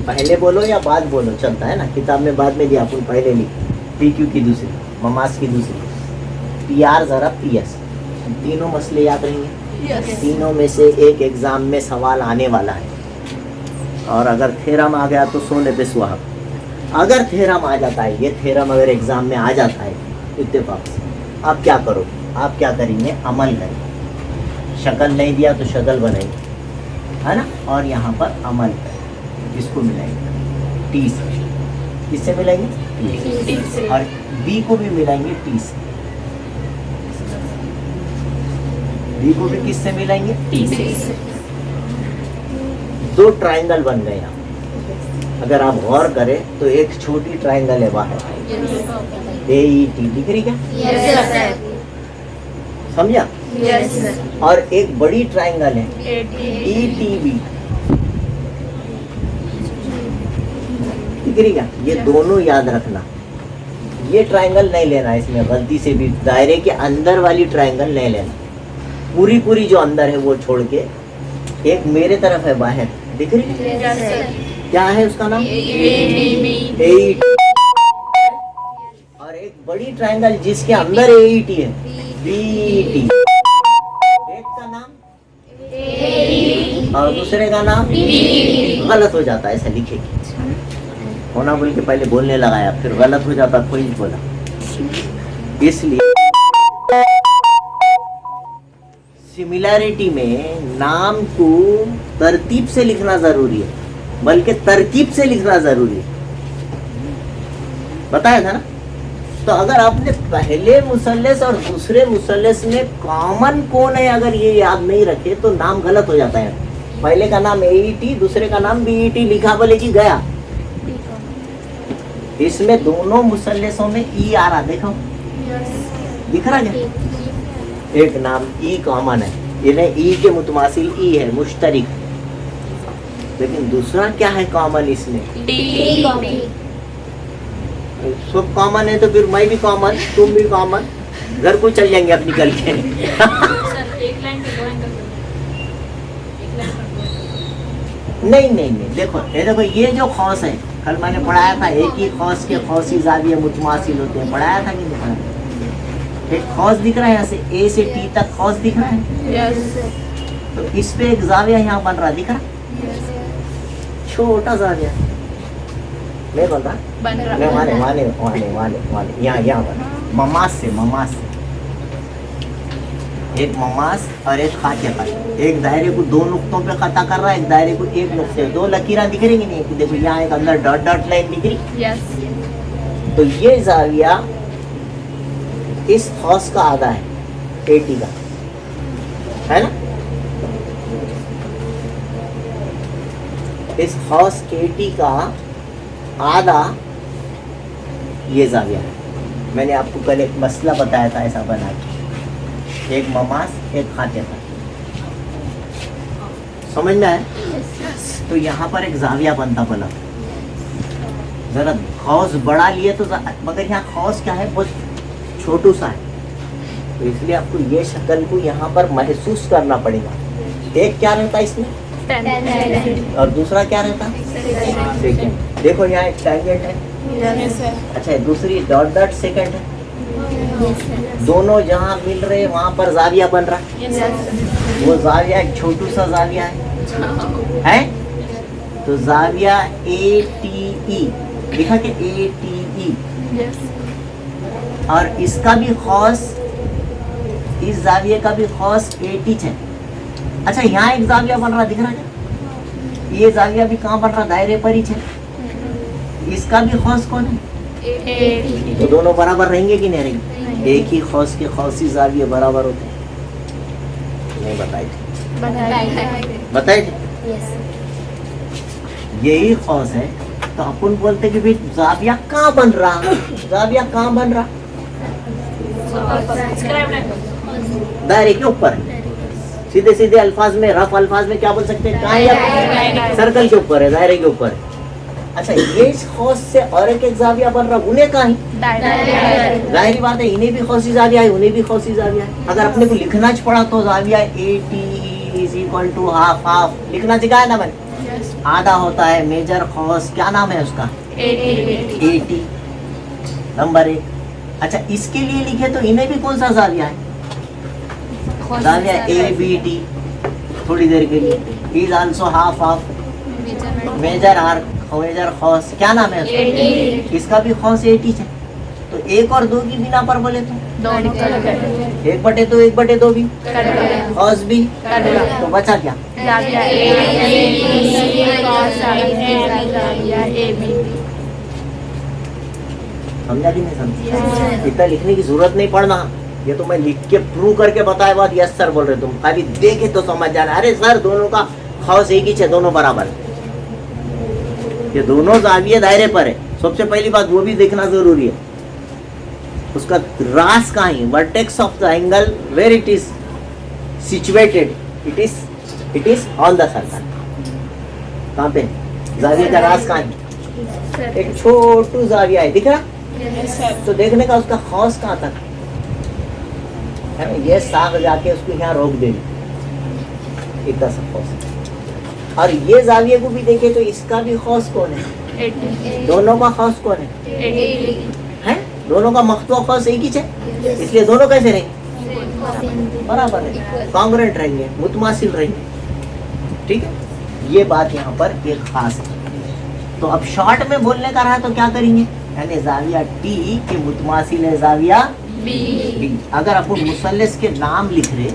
पहले बोलो या बाद बोलो चलता है ना, किताब में बाद में दिया, अपन पहले लिख। पी क्यू की दूसरी, ममास की दूसरी, पी आर जरा पी एस। तीनों मसले याद रहेंगे। तीनों में से एक एग्जाम में सवाल आने वाला है और अगर थ्योरम आ गया तो सोने पे सुहाग। अगर थ्योरम आ जाता है, ये थ्योरम अगर एग्जाम में आ जाता है इत्तेफाक से, आप क्या करोगे? आप क्या करेंगे? अमल करेंगे। शक्ल नहीं दिया तो शक्ल बनाएंगे, है ना, और यहाँ पर अमल करेंगे। किसको मिलाएंगे? टी से। किससे मिलाएंगे? टी से। और बी को भी मिलाएंगे टी से। बी को भी किससे मिलाएंगे? टी से। 2 ट्रायंगल बन गए यहाँ। अगर आप गौर करें तो एक छोटी ट्रायंगल है बाहर, AET दिख रही क्या? समझा? और एक बड़ी ट्रायंगल है ETB, दिख रही क्या? ये दोनों याद रखना। ये ट्रायंगल नहीं लेना इसमें गलती से भी, दायरे के अंदर वाली ट्रायंगल नहीं लेना, पूरी जो अंदर है वो छोड़ के। एक मेरे तरफ है बाहर, दिख रही है? क्या है उसका नाम? AET। और एक बड़ी ट्रायंगल जिसके अंदर AET है, BET। एक का नाम और दूसरे का नाम गलत हो जाता है, ऐसा लिखेगी। होना बोल के पहले बोलने लगाया, फिर गलत हो जाता, कोई बोला। इसलिए सिमिलैरिटी में नाम को तरतीब से लिखना जरूरी है, बल्कि तरकीब से लिखना जरूरी है, बताया था ना। तो अगर आपने पहले मुसल्लस और दूसरे मुसल्लस में कॉमन कौन है अगर ये याद नहीं रखे तो नाम गलत हो जाता है। पहले का नाम AET, दूसरे का नाम BET लिखा, बोले कि गया। इसमें दोनों मुसल्लसों में ई आ रहा, देखो दिख रहा क्या? एक नाम ई कॉमन है, यानी ई के मुतमासिल ई है, मुश्तरिक। लेकिन दूसरा क्या है कॉमन इसमें? सब कॉमन है, तो फिर मैं भी कॉमन, तुम भी कॉमन, घर को चल जाएंगे अब निकल के। नहीं नहीं नहीं, देखो देखो, ये जो खौस है, कल मैंने पढ़ाया था, एक ही खौस के खौसी जाविये मुतमासिल होते हैं, पढ़ाया था कि नहीं पढ़ाया? एक खौस दिख रहा है, यहाँ से A से T तक खौस दिख रहा है। तो इस पे एक जाविया यहाँ बन रहा, दिख रहा? छोटा जाविया नहीं बन रहा, नहीं, वाले वाले वाले वाले वाले यहाँ बन रहा, ममास से, ममास से एक ममास और एक खाते का, एक दायरे को दो नुक्तों पे खता कर रहा है, एक दायरे को एक नुक्ते, दो लकीरें दिख रही नहीं? देखो यहाँ एक अंदर डॉट डॉट लाइन दिख रही। तो ये जाविया इस खौस का आधा है, AT का, है ना? इस खौस AT का आधा ये जाविया है। मैंने आपको कल एक मसला बताया था ऐसा बना के, एक ममास एक खाते का, समझ में आया? तो यहाँ पर एक जाविया बनता बना, जरा खौस बड़ा लिए तो, मगर यहाँ खौस क्या है, बहुत छोटू सा है, तो इसलिए आपको ये शक्ल को यहाँ पर महसूस करना पड़ेगा। एक क्या रहता है इसमें और दूसरा क्या रहता? सेकंड। देखो यहाँ एक टैंजेंट है, अच्छा, दूसरी डॉट डॉट सेकंड है, दोनों जहाँ मिल रहे वहाँ पर जाविया बन रहा। वो जाविया एक छोटू सा जाविया है? तो जाविया ATE लिखा के ATE, और इसका भी खौस, इस जाविये का भी खौस AT है। अच्छा, यहाँ एक जाविया बन रहा, दिख रहा है? ये जाविया भी कहाँ बन रहा? दायरे पर ही है। इसका भी खौस कौन है? तो दोनों बराबर रहेंगे कि नहीं रहेंगे? एक ही खौस के खौसी जाविये बराबर होते हैं? नहीं बताए थे, बताए थे? यही खौस है, तो अपन बोलते कि भाई जाविया कहाँ बन रहा, जाविया कहाँ बन रहा? दायरे के ऊपर है। सीधे सीधे अल्फाज में, रफ अल्फाज में क्या बोल सकते हैं? कहाँ? सर्कल के ऊपर है, दायरे के ऊपर है। अच्छा, ये इस खौस से और एक जाविया बन रहा, उन्हें कहाँ? जाहिर बात है, इन्हें भी खौसी जाविया है, उन्हें भी खौसी जाविया है। अगर अपने को लिखना पड़ा तो जाविया AT = हाफ, हाफ लिखना सिखाया ना मैंने? आधा होता है मेजर खौस, क्या नाम है उसका? AT number 1। अच्छा, इसके लिए लिखे तो इन्हें भी कौन सा जाविया है? जाविया ABT, थोड़ी देर के लिए, is also half half, major arc, major खौस, क्या नाम है उसका? इसका भी खौस AT है। तो 1 और 2 की बिना पर बोले तो 1/2 1/2 भी, खौस भी, तो बचा क्या? समझा कि नहीं समझा? इतना लिखने की जरूरत नहीं पड़ना, ये तो मैं लिख के प्रूव करके बताए बाद यस सर बोल रहे, तुम खाली देखे तो समझ जाना। अरे सर, दोनों का खौस एक ही है, दोनों बराबर, ये दोनों जाविये दायरे पर है। सबसे पहली बात वो भी देखना जरूरी है, उसका रास कहाँ है, vertex of the angle, where it is situated, it is on the circle. कहाँ पे जाविये का रास कहाँ है? एक छोटू जाविया है, दिख रहा? तो देखने का उसका खौस कहाँ तक है? ये साग जाके उसको यहाँ रोक देगी, इतना सा खौस। और ये जाविये को भी देखे तो इसका भी खौस कौन है? दोनों का खौस कौन है? दोनों का मख्तूआ खौस एक ही है, इसलिए दोनों कैसे रहेंगे? बराबर है, कॉन्ग्रुएंट रहेंगे, मुतमासिल रहेंगे। ठीक है, ये बात यहाँ पर एक खास है। तो अब शॉर्ट में बोलने का रहा तो क्या करेंगे? यानी जाविया T के मुतमासिल है जाविया B। अगर अपन मुसल्लस के नाम लिख रहे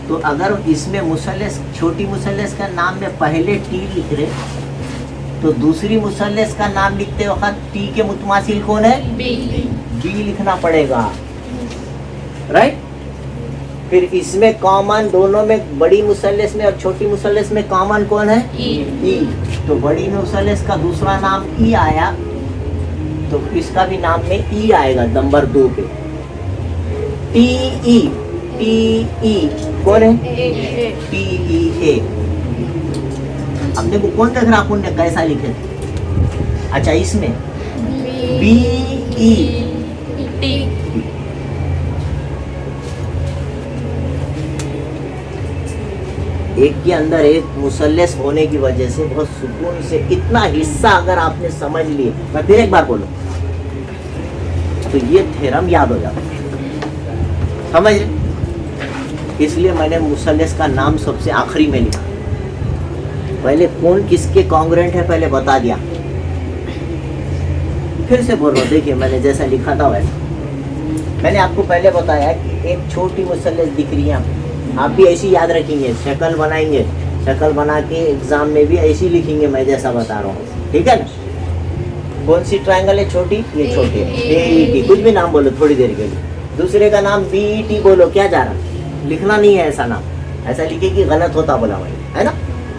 तो अगर इसमें मुसल्लस, छोटी मुसल्लस का नाम में पहले T लिख रहे, तो दूसरी मुसल्लस का नाम लिखते वक्त T के मुतमासिल कौन है? B लिखना पड़ेगा, राइट? फिर इसमें कॉमन, दोनों में बड़ी मुसल्लस में और छोटी मुसल्लस में कॉमन कौन है? ई। तो बड़ी मुसल्लस का दूसरा नाम ई आया, तो इसका भी नाम में ई आएगा नंबर 2 पे। टी ई, टी ई कौन है? टी ई ए। अपने को कौन देख रहा, अपन ने कैसा लिखे? अच्छा, इसमें बी ई
टी।
एक के अंदर एक मुसल्लस होने की वजह से बहुत सुकून से इतना हिस्सा अगर आपने समझ लिए, मैं फिर एक बार बोलूं तो ये थ्योरम याद हो जाता, समझ रहे? इसलिए मैंने मुसल्लस का नाम सबसे आखिरी में लिखा। पहले कौन किसके कॉन्ग्रुएंट है पहले बता दिया, फिर से बोल रहा हूं, देखिए मैंने जैसा लिखा था वैसा। मैंने आपको पहले बताया कि एक छोटी मुसल्लस दिख रही है, आप भी ऐसी याद रखेंगे, शक्ल बनाएंगे, शक्ल बना के एग्जाम में भी ऐसी लिखेंगे मैं जैसा बता रहा हूँ, ठीक है ना? कौन सी ट्रायंगल है छोटी? ये छोटी है, AET, कुछ भी नाम बोलो थोड़ी देर के लिए। दूसरे का नाम BET बोलो, क्या जा रहा? लिखना नहीं है ऐसा नाम, ऐसा लिखे कि गलत होता बोला भाई, है ना?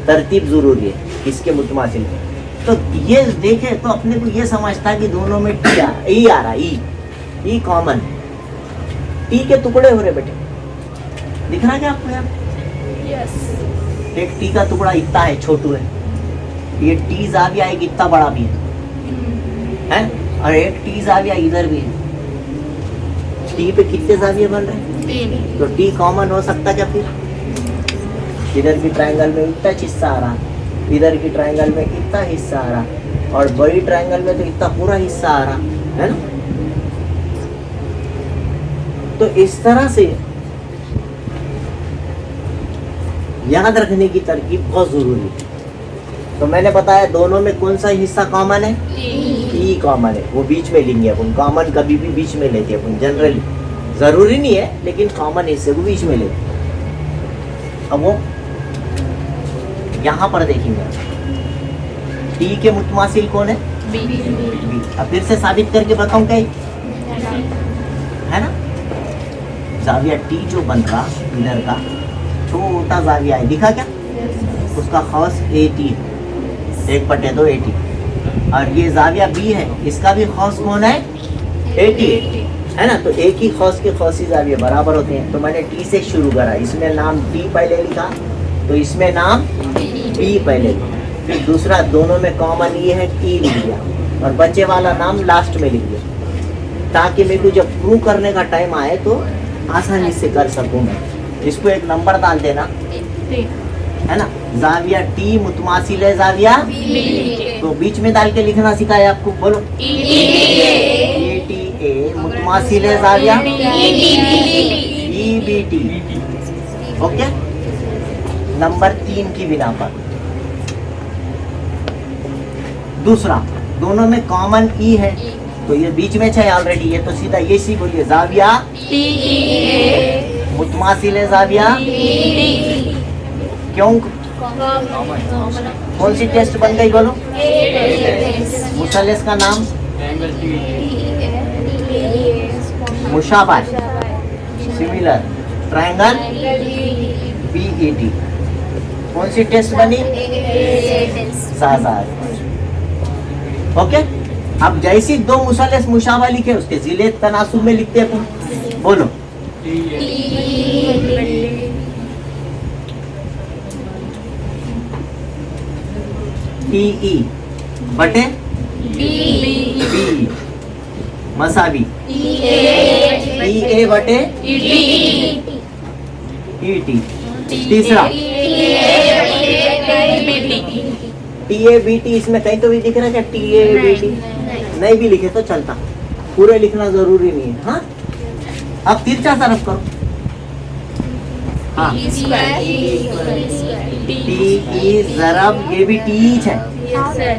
तरतीब जरूरी है इसके मुतमासिल में। तो ये देखे तो अपने को ये समझता कि दोनों में टी आ रहा, ई कॉमन, टी के टुकड़े हो रहे बेटे, दिख रहा क्या आपको यहाँ?
यस।
एक टी का टुकड़ा इतना है, छोटू है, ये टी जाविया एक इतना बड़ा भी है? और एक टी जाविया इधर भी है। टी पे कितने जाविये बन रहे हैं?
3।
तो टी कॉमन हो सकता क्या फिर? इधर की ट्रायंगल में इतना हिस्सा आ रहा, इधर की ट्रायंगल में इतना हिस्सा आ रहा, और बड़ी ट्रायंगल में तो इतना पूरा हिस्सा आ रहा है ना? तो इस तरह से याद रखने की तरकीब बहुत जरूरी है। तो मैंने बताया दोनों में कौन सा हिस्सा कॉमन है? ई कॉमन है, वो बीच में लेंगे अपन। कॉमन कभी भी बीच में लेते हैं अपन जनरली, जरूरी नहीं है लेकिन कॉमन हिस्से को बीच में लेते हैं। अब वो यहाँ पर देखेंगे, टी के मुतमासिल कौन है?
बी।
अब फिर से साबित करके बताऊं क्या, है ना? जाविया टी जो बन रहा इधर का छोटा जाविया है, दिखा क्या? उसका खौस AT है, 1/2 AT। और ये जाविया बी है, इसका भी खौस कौन है? AT है ना? तो एक ही खौस के खौसी जाविये बराबर होते हैं। तो मैंने टी से शुरू करा, इसमें नाम टी पहले लिखा, तो इसमें नाम बी पहले लिखा, फिर दूसरा दोनों में कॉमन ये है टी लिख दिया, और बच्चे वाला नाम लास्ट में लिख दिया, ताकि मेरे को जब प्रूव करने का टाइम आए तो आसानी से कर सकूं मैं। इसको एक नंबर डाल देना, है ना? जाविया टी मुतमासिल है जाविया
बी।
तो बीच में डाल के लिखना सिखाया आपको, बोलो ATA मुतमासिल है जाविया EBT। ओके, नंबर 3 की बिना पर। दूसरा, दोनों में कॉमन ई है, तो ये बीच में है ऑलरेडी, ये तो सीधा ये सी बोलिए, जाविया मुतमासिल है जाविया, क्यों? कौन सी टेस्ट बन गई बोलो? मुसल्लस का नाम मुशाबाह, सिमिलर, ट्रायंगल BET। कौन सी टेस्ट बनी? ओके। अब जैसी दो मुसल्लस मुशाबाह लिखे उसके जिले तनासुब में लिखते हैं, बोलो TE बटे B मसावी, EA बटे ET। तीसरा TABT, इसमें कहीं तो भी दिख रहा है क्या? TABT नहीं भी लिखे तो चलता, पूरे लिखना जरूरी नहीं है। हाँ, अब तिरछा तरफ करो। हाँ, TE जरब, ये भी TE है,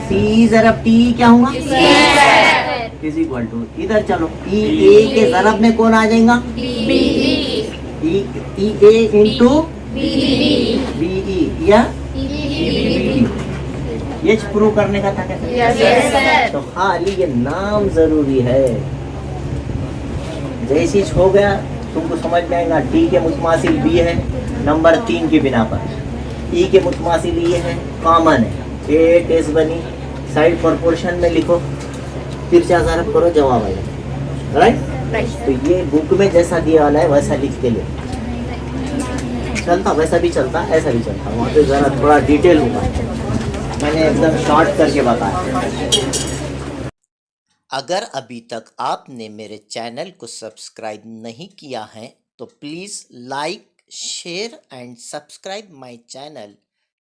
TE जरब TE क्या होगा? इज इक्वल टू, इधर चलो, EA के जरब में कौन आ जाएगा? EA इंटू BE या EBBT। ये प्रूव करने का था क्या? तो खाली ये नाम जरूरी है, जैसी हो गया तुमको समझ में आएगा। डी के मुतमासिल बी है नंबर 3 की बिना पर, ई के मुतमासिल ये है, कॉमन है। ये टेस्ट बनी, साइड प्रोपोर्शन में लिखो, फिर से ज़रा करो, जवाब आएगा। राइट, तो ये बुक में जैसा दिया वाला है वैसा लिख के ले, चलता वैसा भी चलता, ऐसा भी चलता। वहाँ पे ज़रा थोड़ा डिटेल होगा, मैंने एकदम शॉर्ट करके बताया।
अगर अभी तक आपने मेरे चैनल को सब्सक्राइब नहीं किया है तो please like, share and subscribe my channel.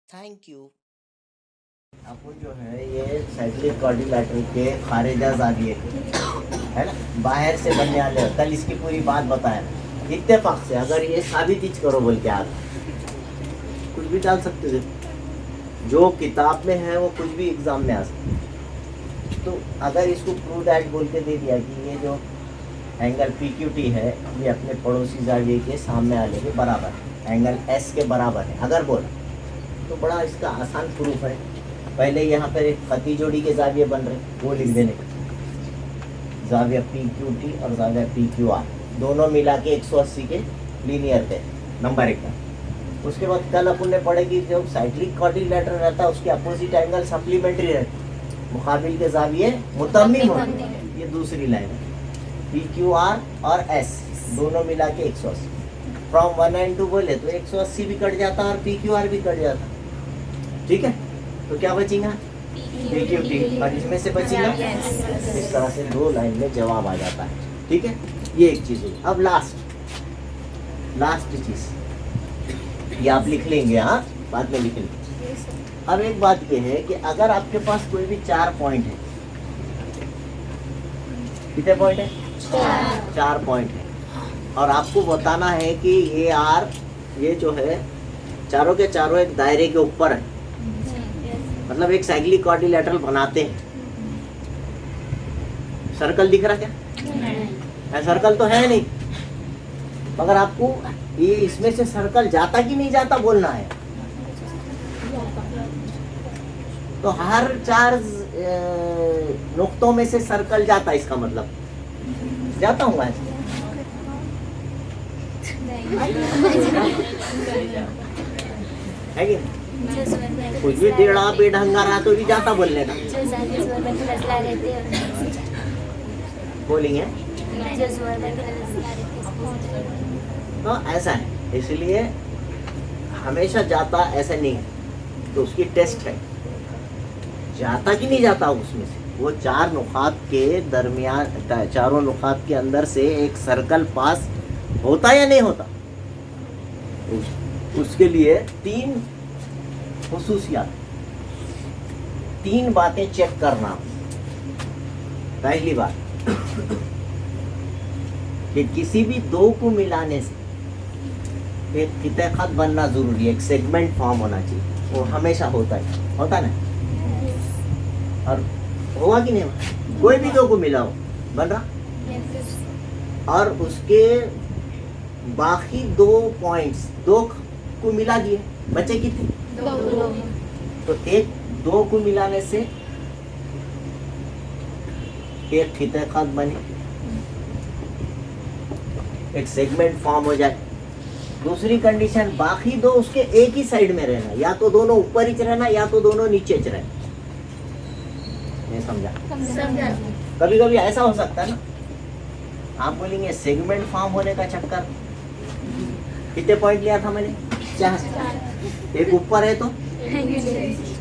Thank you.
अपन जो है ये साइक्लिक क्वाड्रिलेटरल के खारिजा ज़ाविये है ना, बाहर से बनने वाले, कल इसकी पूरी बात बताया। इत्तेफाक से अगर ये साबित ही करो बोल के आप कुछ भी डाल सकते थे, जो किताब में है वो कुछ भी एग्ज़ाम में आ सकता है। तो अगर इसको प्रूव दैट बोल के दे दिया कि ये जो एंगल PQT है ये अपने पड़ोसी ज़ाविये के सामने वाले के बराबर है, एंगल S के बराबर है, अगर बोला तो बड़ा इसका आसान प्रूफ है। पहले यहाँ पर एक खती जोड़ी के ज़ाविये बन रहे, वो लिख देने, ज़ाविया PQT और ज़ाविया PQR दोनों मिला के 180 के लीनियर थे, नंबर 1 का। उसके बाद कल अपन ने पढ़े कि जब साइक्लिक क्वाड्रिलेटरल रहता है उसके अपोजिट एंगल सप्लीमेंट्री रहते, मुकाबिल के ज़ाविये मुतम्मिम होते हैं। ये दूसरी लाइन है, PQR और S दोनों मिला के 180। फ्रॉम 1 एंड 2 बोले तो 180 भी कट जाता और PQR भी कट जाता, ठीक है। तो क्या बचेगा, PQT, और इसमें से बचेगा, इस तरह से 2 लाइन में जवाब आ जाता है, ठीक है। ये एक चीज़ हुई। अब लास्ट चीज़ ये आप लिख लेंगे, हाँ बाद में लिख लेंगे। अब एक बात ये है कि अगर आपके पास कोई भी 4 पॉइंट है, कितने पॉइंट है, 4 पॉइंट है, और आपको बताना है कि ये जो है चारों के चारों एक दायरे के ऊपर है, मतलब एक साइक्लिक क्वाड्रिलेटरल बनाते हैं। सर्कल दिख रहा क्या, सर्कल तो है नहीं, मगर आपको ये इसमें से सर्कल जाता कि नहीं जाता बोलना है। तो हर 4 नुक्तों में से सर्कल जाता, इसका मतलब जाता हूँ मैं, है कि कुछ भी टेढ़ा बेढंगा रहा तो भी जाता बोलने का, बोलेंगे तो ऐसा है। इसलिए हमेशा जाता ऐसा नहीं है, तो उसकी टेस्ट है जाता कि नहीं जाता उसमें से। वो 4 नुकात के दरमियान, चारों नुकात के अंदर से एक सर्कल पास होता या नहीं होता, उसके लिए 3 खुसूसियात, 3 बातें चेक करना। पहली बात कि किसी भी 2 को मिलाने से एक कितने खत बनना जरूरी है, एक सेगमेंट फॉर्म होना चाहिए, वो हमेशा होता ना, और हुआ कि नहीं हुआ, कोई भी 2 को मिलाओ बन रहा, और उसके बाकी 2 पॉइंट्स 2 को मिला दिए, बचे कितने, 2। तो 2 को मिलाने से एक खिते खत बने, एक सेगमेंट फॉर्म हो जाए। दूसरी कंडीशन, बाकी 2 उसके एक ही साइड में रहना, या तो दोनों ऊपर ही रहना या तो दोनों नीचे रहना। नहीं समझा? कभी कभी ऐसा हो सकता है ना, आप बोलेंगे सेगमेंट फॉर्म होने का चक्कर, कितने पॉइंट लिया था मैंने, 4, एक ऊपर है, तो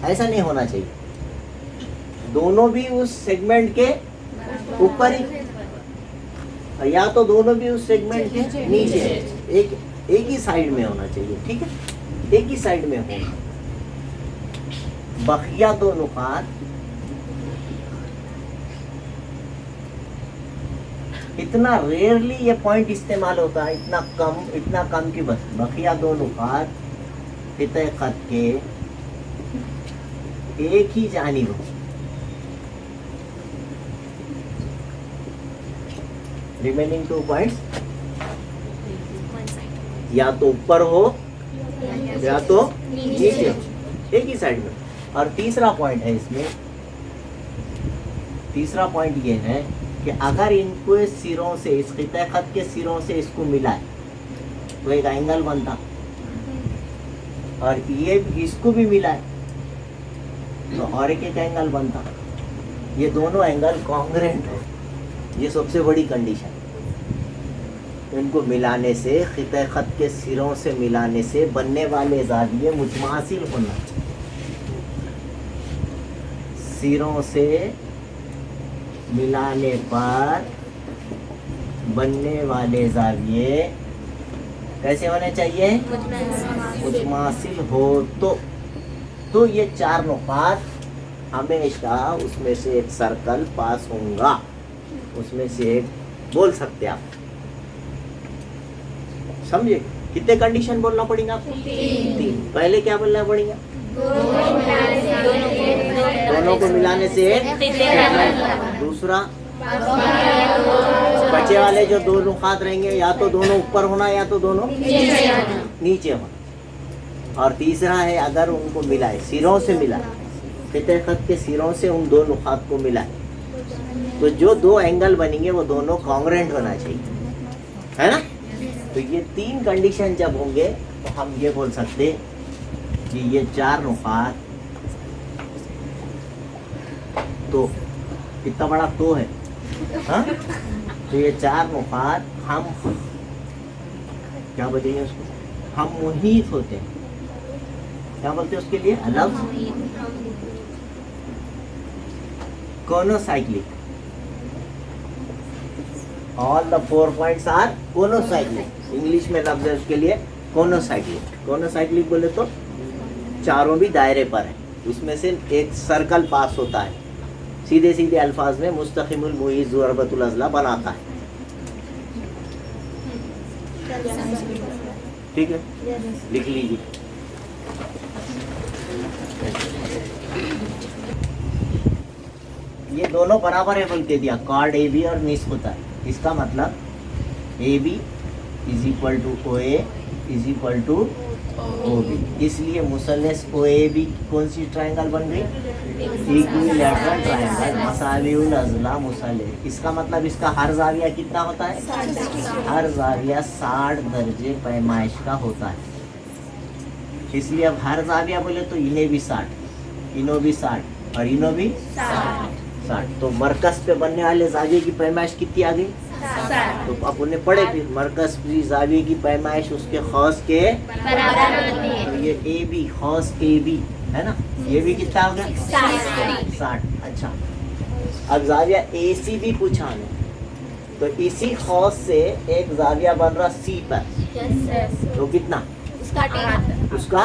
ऐसा नहीं होना चाहिए, दोनों भी उस सेगमेंट के ऊपर ही, या तो दोनों भी उस सेगमेंट के नीचे, एक ही साइड में होना चाहिए, ठीक है, एक ही साइड में होना। बकिया 2 नुकात इतना रेयरली ये पॉइंट इस्तेमाल होता है, इतना कम कि बस बकिया 2 नुकात खिते खत के एक ही जानिब हो, रिमेनिंग 2 पॉइंट्स या तो ऊपर हो या तो नीचे हो, एक ही साइड में। और तीसरा पॉइंट है इसमें, तीसरा पॉइंट ये है कि अगर इनको सिरों से, इस खिते खत के सिरों से इसको मिलाए तो एक एंगल बनता, और ये इसको भी मिलाए तो और एक एंगल बनता। ये दोनों एंगल कॉन्ग्रेंट है, ये सबसे बड़ी कंडीशन। इनको मिलाने से, खिते खत के सिरों से मिलाने से बनने वाले ज़ाविये मुतमासिल होना। सिरों से मिलाने पर बनने वाले ज़ाविये कैसे होने चाहिए? मुतमासिल हो तो ये चार नुकात हमेशा उसमें से एक सर्कल पास होगा, उसमें से एक बोल सकते आप। समझे? कितने कंडीशन बोलना पड़ेगा आपको? 3। पहले क्या बोलना पड़ेगा? दोनों को मिलाने से एक। दूसरा, बचे वाले जो दो नुकात रहेंगे या तो दोनों ऊपर होना या तो दोनों नीचे होना। और तीसरा है अगर उनको मिलाए, सिरों से मिलाए, खिते खत के सिरों से उन दो नुकात को मिलाए तो जो दो एंगल बनेंगे वो दोनों कॉन्ग्रेंट होना चाहिए, है ना? तो ये 3 कंडीशन जब होंगे तो हम ये बोल सकते कि ये 4 नुकात तो कितना बड़ा तो है, हाँ? तो ये 4 नुकात हम क्या बोलेंगे उसको? हम मुहीत होते हैं। क्या बोलते हैं उसके लिए? अलग concyclic. All the 4 points are concyclic. English में लफ्ज है उसके लिए कोनोसाइक्लिक। कोनोसाइक्लिक बोले तो चारों भी दायरे पर है, उसमें से एक सर्कल पास होता है, सीधे सीधे अल्फाज में मुस्तकिमुल मुईज़ ज़ुरबतुल अज़ला बनाता है। ठीक है, लिख लीजिए। ये दोनों बराबर है बोल के दिया, कॉर्ड ए बी और निस्फ होता है। इसका मतलब A B is equal to O A is equal to O B. इसलिए मुसल्लस ओ ए बी कौन सी ट्रायंगल बन गई? इक्विलैटरल ट्रायंगल मसाविउल अज़ला मुसल्लस। इसका मतलब इसका हर जाविया कितना होता है? हर जाविया 60 दर्जे पैमाइश का होता है। इसलिए अब हर जाविया बोले तो इन्हें भी 60, इन्हों भी 60 और इन्हों भी 60। तो मरकज पे बनने वाले जाविये की पैमाइश कितनी आ गई? तो अब उन्हें पढ़े फिर मरकज की जाविये की पैमाइश उसके खौस के
बराबर होती है।
तो ये ए बी खौस ए बी है ना, ये भी कितना हो गया? 60। अच्छा, अब जाविया ए सी भी पूछा हमें, तो इसी खौस से एक जाविया बन रहा सी पर, तो कितना? उसका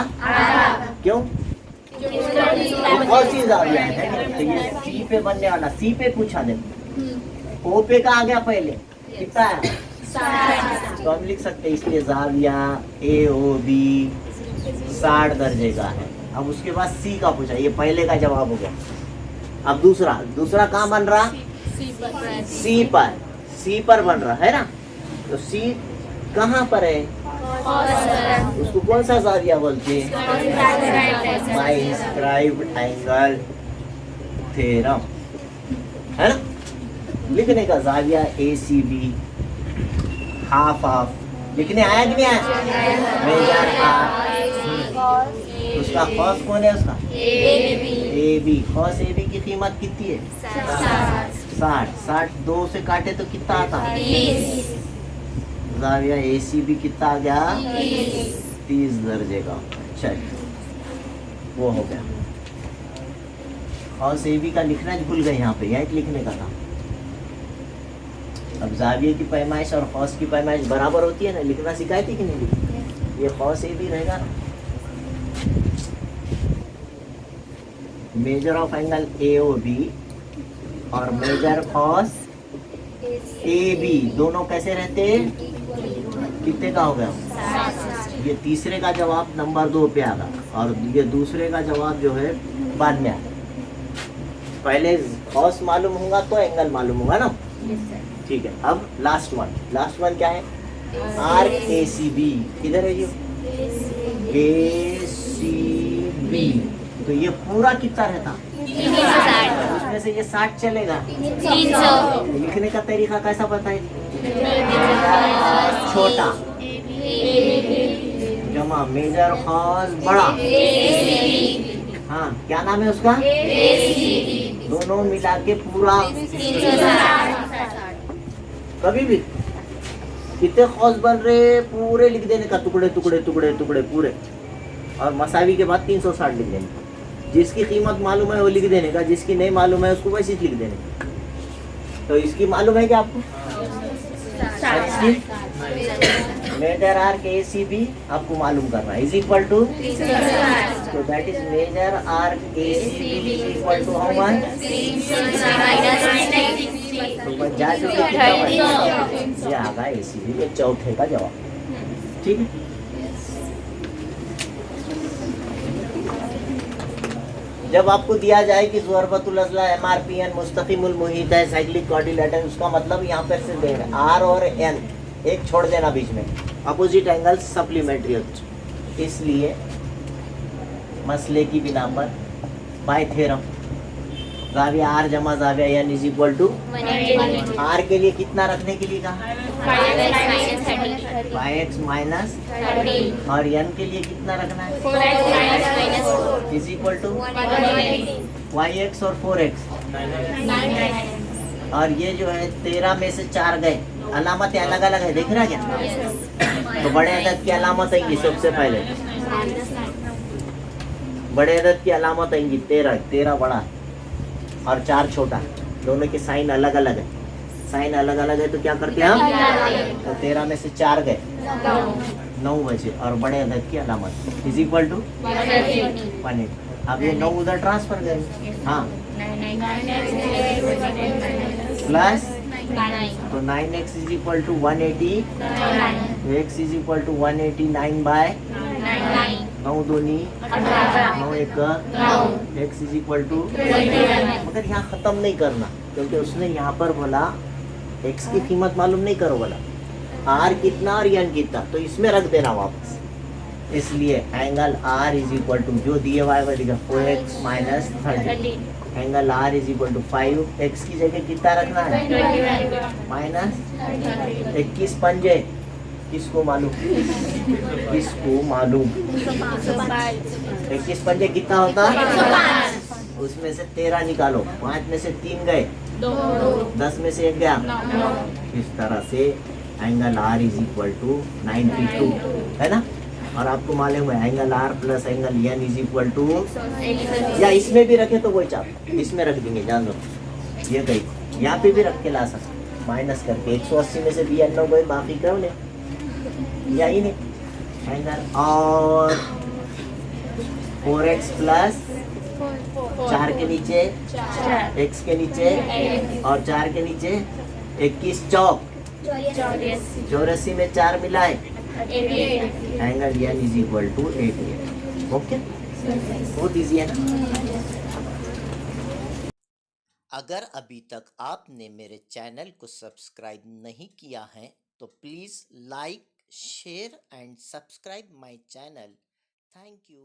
क्यों? कौन सी जाविया है? तो ये सी पे बनने वाला, सी पे पूछा देखो, ओ पे का आ गया पहले, कितना है? तो हम लिख सकते हैं इसलिए जाविया ए ओ बी 60 दर्जे का है। अब उसके बाद सी का पूछा, ये पहले का जवाब हो गया। अब दूसरा कहाँ बन रहा? सी पर बन रहा है ना। तो सी कहाँ पर है? उसको कौन सा जाविया बोलते हैं? बाय इंस्क्राइब्ड एंगल थ्योरम, है ना। लिखने का जाविया ए सी बी हाफ लिखने आया कि नहीं आया? मेजर हाफ, उसका खौस कौन है? उसका ए बी। खौस ए बी की कीमत कितनी है? 60। 2 से काटे तो कितना आता? जाविया ए सी बी कितना आ गया? 30 दर्जे का। चलिए वो हो गया। खौस ए बी का लिखना भूल गए यहाँ पे, यही लिखने का था। अब जाविये की पैमाइश और खौस की पैमाइश बराबर होती है ना, लिखना सिखाई थी कि नहीं लिखी? ये खौस ए बी रहेगा ना। Measure of angle A O B और मेजर खौस ए बी दोनों कैसे रहते हैं? कितने का हो गया? ये तीसरे का जवाब नंबर 2 पे आगा और ये दूसरे का जवाब जो है बाद में आगा। पहले खौस मालूम होगा तो एंगल मालूम होगा ना। ठीक है, अब लास्ट वन क्या है? Arc A C B. किधर है ये? ए सी बी तो ये पूरा कितना रहता?
360
उसमें से ये 60 चलेगा।
300
लिखने का तरीका कैसा बताइए? छोटा जमा मेजर हॉल बड़ा। हाँ, क्या नाम है उसका? दोनों मिला के पूरा
360
कभी भी कितने खौस बन रहे पूरे लिख देने का, टुकड़े टुकड़े टुकड़े टुकड़े पूरे, और मसावी के बाद 360 लिख देने का। जिसकी कीमत मालूम है वो लिख देने का, जिसकी नहीं मालूम है उसको वैसे ही लिख देने का। तो इसकी मालूम है क्या आपको? मेजर आर्क AC भी आपको मालूम करना है, इज इक्वल टू, तो that is measure arc AC is equal to how much? तो 50 रुपये कितना बचा? ये आगा AC भी, ये चौथे का जवाब। ठीक है, जब आपको दिया जाए कि ज़ुरबतुल अज़ला MRPN मुस्तक़िमुल मुहीत है साइक्लिक कोऑर्डिनेटर, उसका मतलब यहाँ पर से देना R और N एक छोड़ देना बीच में, अपोजिट एंगल सप्लीमेंट्री, इसलिए मसले की बिना पर बाय थ्योरम ज़ाविया R जमा ज़ाविया N is equal to, R के लिए कितना रखने के लिए कहा? 5x माइनस, और N के लिए कितना रखना है? इज इक्वल टू YX और 4x, और ये जो है 13 में से 4 गए, अलामतें अलग अलग है, देख रहा है क्या? तो बड़े अदद की अलामत आएंगी सबसे पहले, बड़े अदद की अलामत आएंगी 13 बड़ा है और 4 छोटा, दोनों के साइन अलग अलग है। साइन अलग अलग है तो क्या करते हैं हम? तो 13 में से 4 गए, 9 बचे, और बड़े अदद की अलामत इज इक्वल टू 180। अब ये 9 उधर ट्रांसफर करेंगे, हाँ, प्लस, तो 9x is equal to 180, x is equal to 189 by 9 दूनी 9 एक, x इज इक्वल टू, मगर यहाँ ख़त्म नहीं करना, क्योंकि उसने यहाँ पर बोला x की कीमत मालूम नहीं करो, बोला R कितना और N कितना, तो इसमें रख देना वापस। इसलिए angle R is equal to जो दिए हुआ है 4x minus 30, angle R is equal to 5x की जगह कितना रखना है? माइनस 21 पंजे, किसको मालूम? किसको मालूम? 21 पंजे कितना होता? उसमें से 13 निकालो, 5 में से 3 गए, 10 में से 1 गया। इस तरह से angle R is equal to 92 है ना। और आपको मालूम है angle R plus angle N is equal to, या इसमें भी रखे तो कोई चाप, इसमें रख देंगे, जान लो ये गई, यहाँ पे भी रख के ला सकते माइनस करके। 180 में से 92 गए, बाकी क्यों नहीं, यही नहीं एंगल, और 4x प्लस 4 के नीचे x के नीचे और 4 के नीचे 21 चौक 84 में 4 मिलाए, angle N is equal to 88। Okay, बहुत इजी है ना।
अगर अभी तक आपने मेरे चैनल को सब्सक्राइब नहीं किया है तो please like share and subscribe my channel. Thank you.